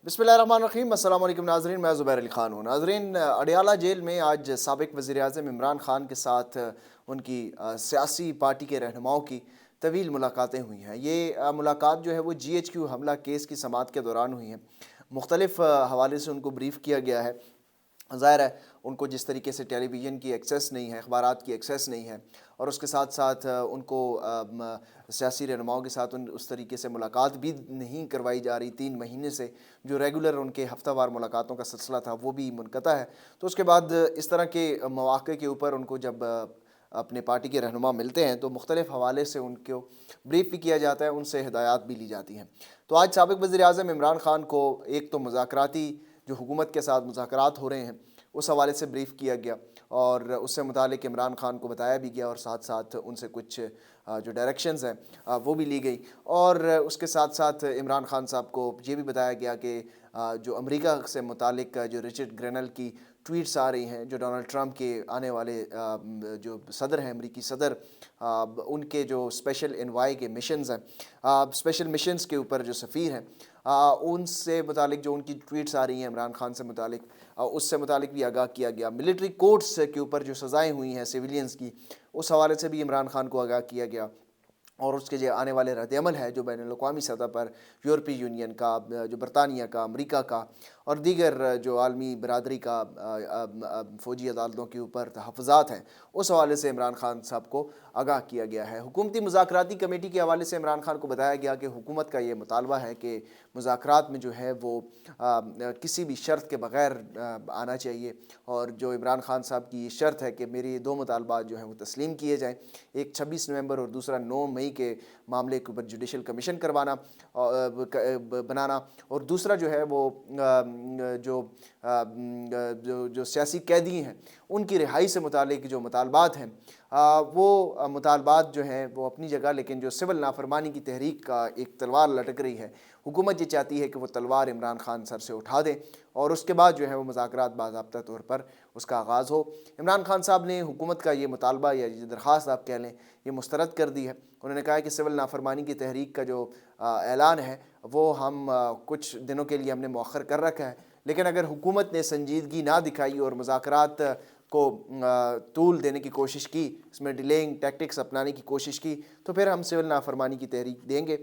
बिस्मिल्लाहिर्रहमानिर्रहीम। अस्सलाम वालेकुम नाज़रीन, मैं ज़ुबैर अली ख़ान हूँ। नाज़रीन, अडयाला जेल में आज साबिक़ वज़ीर-ए-आज़म इमरान ख़ान के साथ उनकी सियासी पार्टी के रहनुमाओं की तवील मुलाकातें हुई हैं। ये मुलाकात जो है वो GHQ हमला केस की समाअत के दौरान हुई है। मुख्तलिफ़ हवाले से उनको ब्रीफ़ किया गया है। ज़ाहिर है उनको जिस तरीके से टेलीविज़न की एक्सेस नहीं है, अखबारात की एक्सेस नहीं है, और उसके साथ साथ उनको सियासी रहनुमाओं के साथ उस तरीके से मुलाकात भी नहीं करवाई जा रही। 3 महीने से जो रेगुलर उनके हफ्तावार मुलाकातों का सिलसिला था वो भी मुनक़ता है। तो उसके बाद इस तरह के मौक़े के ऊपर उनको जब अपने पार्टी के रहनुमा मिलते हैं तो मुख्तलिफ़ हवाले से उनको ब्रीफ़ भी किया जाता है, उनसे हिदायत भी ली जाती हैं। तो आज साबिक़ वज़ीर-ए-आज़म इमरान ख़ान को एक तो मुज़ाकराती जो हुकूमत के साथ मुज़ाकरात हो रहे हैं उस हवाले से ब्रीफ़ किया गया, और उससे मुतालिक इमरान ख़ान को बताया भी गया, और साथ साथ उनसे कुछ जो डायरेक्शंस हैं वो भी ली गई। और उसके साथ साथ इमरान ख़ान साहब को ये भी बताया गया कि जो अमेरिका से मुतालिक जो रिचर्ड ग्रेनल की ट्वीट्स आ रही हैं, जो डोनाल्ड ट्रंप के आने वाले जो सदर हैं, अमेरिकी सदर, उनके जो स्पेशल एनवाई के मिशंस हैं, स्पेशल मिशंस के ऊपर जो सफ़ीर हैं, उनसे मुतालिक जो उनकी ट्वीट्स आ रही हैं इमरान ख़ान से मुतालिक, उससे मुतालिक भी आगाह किया गया। मिलिट्री कोर्ट्स के ऊपर जो सज़ाएँ हुई हैं सिविलियंस की, उस हवाले से भी इमरान ख़ान को आगाह किया गया। और उसके जो आने वाले रद्द-ए-अमल है जो बैनुल-अक़वामी सतह पर यूरोपीय यूनियन का, जो बरतानिया का, अमेरिका का और दीगर जो आलमी बरादरी का फ़ौजी अदालतों के ऊपर तहफ़्फ़ुज़ात हैं, उस हवाले से इमरान ख़ान साहब को आगाह किया गया है। हुकूमती मुज़ाकराती कमेटी के हवाले से इमरान ख़ान को बताया गया कि हुकूमत का ये मुतालबा है कि मुज़ाकरात में जो है वो किसी भी शर्त के बग़ैर आना चाहिए, और जो इमरान ख़ान साहब की ये शर्त है कि मेरे 2 मुतालबात जो हैं वो तस्लीम किए जाएँ। एक 26 नवंबर और दूसरा 9 मई के मामले के ऊपर जुडिशल कमीशन करवाना बनाना, और दूसरा जो है वो जो सियासी कैदी हैं उनकी रिहाई से मुतालिक जो मुतालबात हैं, वो मुतालबात जो हैं वो अपनी जगह, लेकिन जो सिविल नाफरमानी की तहरीक का एक तलवार लटक रही है, हुकूमत ये चाहती है कि वो तलवार इमरान ख़ान सर से उठा दें और उसके बाद जो है वो मुज़ाकरात बाज़ाब्ता तौर पर उसका आगाज़ हो। इमरान ख़ान साहब ने हुकूमत का ये मुतालबा या ये दरख्वास्त आप कह लें, ये मुस्तरद कर दी है। उन्होंने कहा है कि सिविल नाफरमानी की तहरीक का जो ऐलान है वो हम कुछ दिनों के लिए हमने मौखर कर रखा है, लेकिन अगर हुकूमत ने संजीदगी ना दिखाई और मुज़ाकरात को तूल देने की कोशिश की, इसमें डिलेइंग टैक्टिक्स अपनाने की कोशिश की, तो फिर हम सिविल नाफरमानी की तहरीक देंगे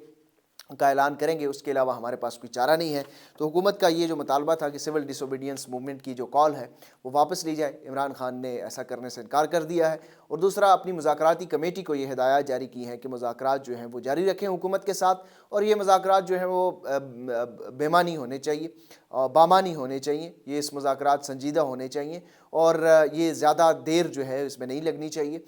का ऐलान करेंगे, उसके अलावा हमारे पास कोई चारा नहीं है। तो हुकूमत का ये जो मुतालबा था कि सिविल डिसोबीडियंस मूवमेंट की जो कॉल है वो वापस ली जाए, इमरान ख़ान ने ऐसा करने से इनकार कर दिया है। और दूसरा, अपनी मुज़ाकराती कमेटी को ये हिदायत जारी की है कि मुज़ाकरात जो हैं वो जारी रखें हुकूमत के साथ, और ये मुज़ाकरात जो हैं वो बेमानी होने चाहिए, बामानी होने चाहिए, ये इस मुज़ाकरात संजीदा होने चाहिए, और ये ज़्यादा देर जो है इसमें नहीं लगनी चाहिए।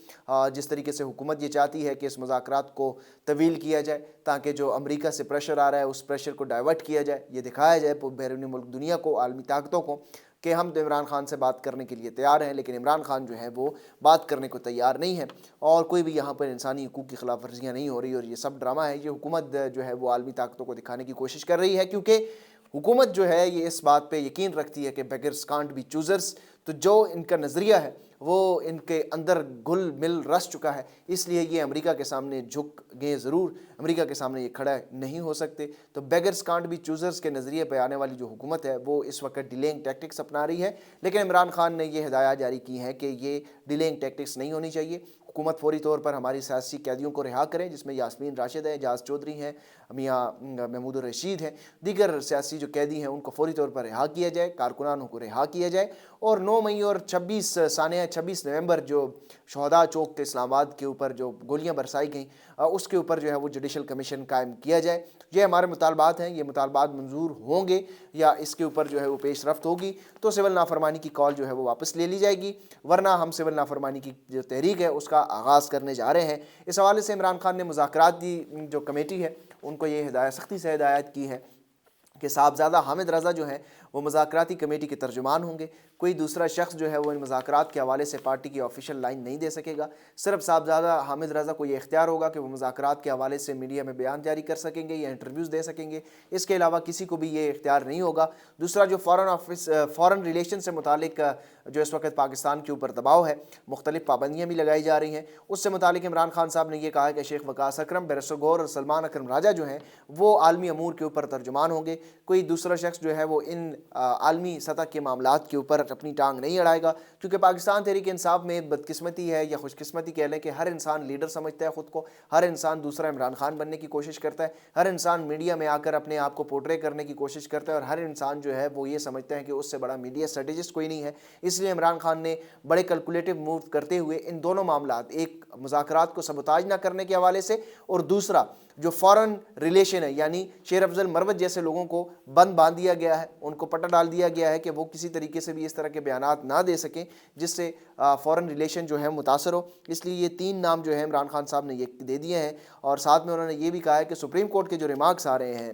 जिस तरीके से हुकूमत ये चाहती है कि इस मुज़ाकरात को तवील किया जाए ताकि जो अमेरिका से प्रेशर आ रहा है उस प्रेशर को डाइवर्ट किया जाए, ये दिखाया जाए बैरूनी मुल्क दुनिया को, आलमी ताकतों को, कि हम तो इमरान ख़ान से बात करने के लिए तैयार हैं, लेकिन इमरान ख़ान जो है वो बात करने को तैयार नहीं है, और कोई भी यहाँ पर इंसानी हकूक़ की खिलाफ वर्जियाँ नहीं हो रही। और ये सब ड्रामा है, ये हुकूमत जो है वो आलमी ताकतों को दिखाने की कोशिश कर रही है, क्योंकि हुकूमत जो है ये इस बात पे यकीन रखती है कि बेगर्स कांट बी चूज़र्स। तो जो इनका नज़रिया है वो इनके अंदर घुल मिल रच चुका है, इसलिए ये अमेरिका के सामने झुक गए ज़रूर, अमेरिका के सामने ये खड़ा नहीं हो सकते। तो बेगर्स कांट बी चूज़र्स के नज़रिए पे आने वाली जो हुकूमत है वो इस वक्त डिलेइंग टैक्टिक्स अपना रही है, लेकिन इमरान ख़ान ने ये हिदायत जारी की है कि ये डिलेइंग टैक्टिक्स नहीं होनी चाहिए। हुकूमत फौरी तौर पर हमारी सियासी कैदियों को रिहा करें, जिसमें यास्मीन राशिद है, एजाज चौधरी हैं, मियाँ महमूद रशीद हैं, दीगर सियासी जो कैदी हैं उनको फौरी तौर पर रिहा किया जाए, कारकुनानों को रिहा किया जाए, और 9 मई और 26 नवंबर जो शहदा चौक के इस्लामाबाद के ऊपर जो गोलियां बरसाई गईं, उसके ऊपर जो है वो जुडिशल कमीशन कायम किया जाए। ये हमारे मुतालबात हैं, ये मुतालबात मंजूर होंगे या इसके ऊपर जो है वो पेश रफ्त होगी तो सिविल नाफरमानी की कॉल जो है वो वापस ले ली जाएगी, वरना हम सिविल नाफरमानी की जो तहरीक है उसका आगाज़ करने जा रहे हैं। इस हवाले से इमरान ख़ान ने मुज़ाकराती जो कमेटी है उनको ये हिदायत, सख्ती से हिदायत की है कि साहबज़ादा हामिद रज़ा जो हैं وہ مذاکراتی کمیٹی کے ترجمان ہوں گے۔ کوئی دوسرا شخص جو ہے وہ ان مذاکرات کے حوالے سے پارٹی کی آفیشیل لائن نہیں دے سکے گا۔ صرف صاحبزادہ حامد رضا کو یہ اختیار ہوگا کہ وہ مذاکرات کے حوالے سے میڈیا میں بیان جاری کر سکیں گے یا انٹرویوز دے سکیں گے، اس کے علاوہ کسی کو بھی یہ اختیار نہیں ہوگا۔ دوسرا جو فارن ریلیشن سے متعلق جو اس وقت پاکستان کے اوپر دباؤ ہے، مختلف پابندیاں بھی لگائی جا رہی ہیں، اس سے متعلق عمران خان صاحب نے یہ کہا کہ شیخ وقاص اکرم، بیرسٹر گور اور سلمان اکرم راجہ جو ہیں وہ عالمی امور کے اوپر ترجمان ہوں گے۔ کوئی دوسرا شخص جو ہے وہ ان عالمی سطح کے معاملات کے اوپر اپنی ٹانگ نہیں اڑائے گا، کیونکہ پاکستان تحریک انصاف میں بدقسمتی ہے یا خوش قسمتی کہہ لیں کہ ہر انسان لیڈر سمجھتا ہے خود کو، ہر انسان دوسرا عمران خان بننے کی کوشش کرتا ہے، ہر انسان میڈیا میں آ کر اپنے آپ کو پورٹرے کرنے کی کوشش کرتا ہے، اور ہر انسان جو ہے وہ یہ سمجھتا ہے کہ اس سے بڑا میڈیا اسٹریٹجسٹ کوئی نہیں ہے۔ اس لیے عمران خان نے بڑے کیلکولیٹو موو کرتے ہوئے ان دونوں معاملات، ایک مذاکرات کو سبوتاج نہ کرنے کے حوالے سے، اور دوسرا جو فارن ریلیشن ہے، یعنی شیر افضل مروت جیسے لوگوں کو باندھ دیا گیا ہے، ان کو پٹا ڈال دیا گیا ہے کہ وہ کسی طریقے سے بھی اس طرح کے بیانات نہ دے سکیں جس سے فارن ریلیشن جو ہے متاثر ہو۔ اس لیے یہ 3 نام جو ہے عمران خان صاحب نے یہ دے دیے ہیں، اور ساتھ میں انہوں نے یہ بھی کہا ہے کہ سپریم کورٹ کے جو ریمارکس آ رہے ہیں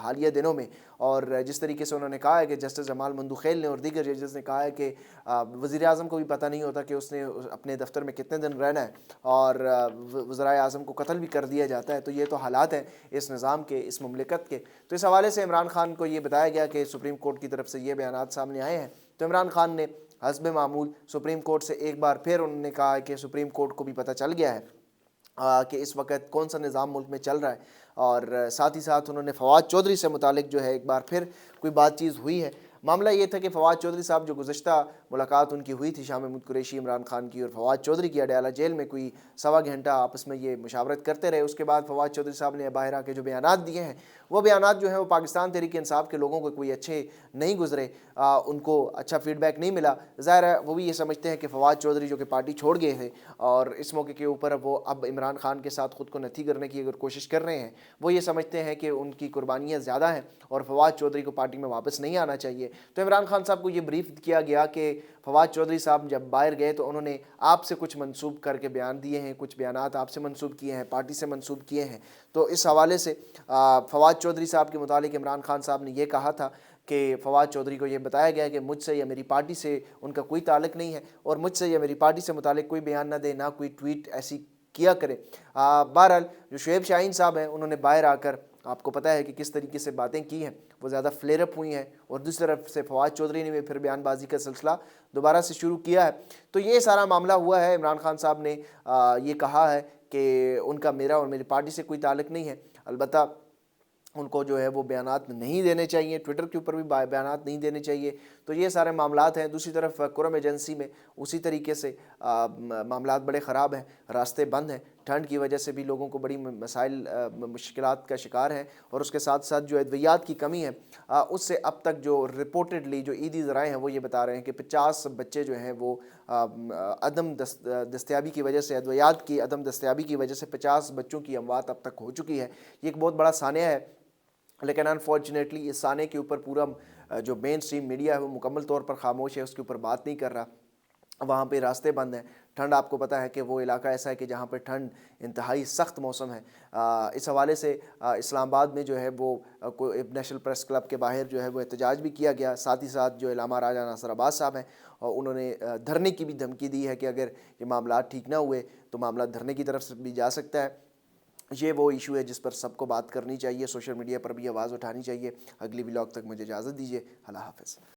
حالیہ دنوں میں، اور جس طریقے سے انہوں نے کہا ہے کہ جسٹس جمال مندوخیل نے اور دیگر ججز نے کہا ہے کہ وزیر اعظم کو بھی پتہ نہیں ہوتا کہ اس نے اپنے دفتر میں کتنے دن رہنا ہے، اور وزرائے اعظم کو قتل بھی کر دیا جاتا ہے، تو یہ تو حالات ہیں اس نظام کے، اس مملکت کے۔ تو اس حوالے سے عمران خان کو یہ بتایا گیا کہ سپریم کورٹ کی طرف سے یہ بیانات سامنے آئے ہیں، تو عمران خان نے حسب معمول سپریم کورٹ سے ایک بار پھر انہوں نے کہا کہ سپریم کورٹ کو بھی پتہ چل گیا ہے کہ اس وقت کون سا نظام ملک میں چل رہا ہے، اور ساتھ ہی ساتھ انہوں نے فواد چودھری سے متعلق جو ہے ایک بار پھر کوئی بات چیت ہوئی ہے۔ معاملہ یہ تھا کہ فواد چودھری صاحب جو گزشتہ ملاقات ان کی ہوئی تھی شاہ محمود قریشی، عمران خان کی اور فواد چودھری کی، اڈیالہ جیل میں کوئی 1.25 گھنٹہ آپس میں یہ مشاورت کرتے رہے۔ اس کے بعد فواد چودھری صاحب نے باہر آ کے جو بیانات دیے ہیں، وہ بیانات جو ہیں وہ پاکستان تحریک انصاف کے لوگوں کو کوئی اچھے نہیں گزرے، ان کو اچھا فیڈ بیک نہیں ملا۔ ظاہر ہے وہ بھی یہ سمجھتے ہیں کہ فواد چودھری جو کہ پارٹی چھوڑ گئے تھے، اور اس موقع کے اوپر وہ اب عمران خان کے ساتھ خود کو نتھی کرنے کی اگر کوشش کر رہے ہیں، وہ یہ سمجھتے ہیں کہ ان کی قربانیاں زیادہ ہیں اور فواد چودھری کو پارٹی میں واپس نہیں آنا چاہیے۔ تو عمران خان صاحب کو یہ بریف کیا گیا کہ فواد چودھری صاحب جب باہر گئے تو انہوں نے آپ سے کچھ منسوب کر کے بیان دیے ہیں، کچھ بیانات آپ سے منسوب کیے ہیں، پارٹی سے منسوب کیے ہیں۔ تو اس حوالے سے فواد چودھری صاحب کے متعلق عمران خان صاحب نے یہ کہا تھا کہ فواد چودھری کو یہ بتایا گیا کہ مجھ سے یا میری پارٹی سے ان کا کوئی تعلق نہیں ہے، اور مجھ سے یا میری پارٹی سے متعلق کوئی بیان نہ دے، نہ کوئی ٹویٹ ایسی کیا کرے۔ بہرحال جو شعیب شاہین صاحب ہیں، انہوں نے باہر آ کر آپ کو پتہ ہے کہ کس طریقے سے باتیں کی ہیں، وہ زیادہ فلیئر اپ ہوئی ہیں، اور دوسری طرف سے فواد چودھری نے بھی پھر بیان بازی کا سلسلہ دوبارہ سے شروع کیا ہے۔ تو یہ سارا معاملہ ہوا ہے۔ عمران خان صاحب نے یہ کہا ہے کہ ان کا میرا اور میری پارٹی سے کوئی تعلق نہیں ہے، البتہ ان کو جو ہے وہ بیانات نہیں دینے چاہیے، ٹویٹر کے اوپر بھی بیانات نہیں دینے چاہیے۔ تو یہ سارے معاملات ہیں۔ دوسری طرف کرم ایجنسی میں اسی طریقے سے معاملات بڑے خراب ہیں، راستے بند ہیں، ٹھنڈ کی وجہ سے بھی لوگوں کو بڑی مسائل مشکلات کا شکار ہے، اور اس کے ساتھ ساتھ جو ادویات کی کمی ہے، اس سے اب تک جو رپورٹڈلی جو عیدی ذرائع ہیں وہ یہ بتا رہے ہیں کہ 50 بچے جو ہیں وہ عدم دستیابی کی وجہ سے، ادویات کی عدم دستیابی کی وجہ سے 50 بچوں کی اموات اب تک ہو چکی ہے۔ یہ ایک بہت بڑا سانحہ ہے، لیکن انفارچونیٹلی اس سانے کے اوپر پورا جو مین سٹریم میڈیا ہے وہ مکمل طور پر خاموش ہے، اس کے اوپر بات نہیں کر رہا۔ وہاں پہ راستے بند ہیں، ٹھنڈ آپ کو پتہ ہے کہ وہ علاقہ ایسا ہے کہ جہاں پہ ٹھنڈ انتہائی سخت موسم ہے۔ اس حوالے سے اسلام آباد میں جو ہے وہ نیشنل پریس کلب کے باہر جو ہے وہ احتجاج بھی کیا گیا۔ ساتھ ہی ساتھ جو علامہ راجہ ناصر عباس صاحب ہیں، اور انہوں نے دھرنے کی بھی دھمکی دی ہے کہ اگر یہ معاملات ٹھیک نہ ہوئے تو معاملات دھرنے کی طرف سے بھی جا سکتا ہے۔ یہ وہ ایشو ہے جس پر سب کو بات کرنی چاہیے، سوشل میڈیا پر بھی آواز اٹھانی چاہیے۔ اگلی ولاگ تک مجھے اجازت دیجیے، اللہ حافظ۔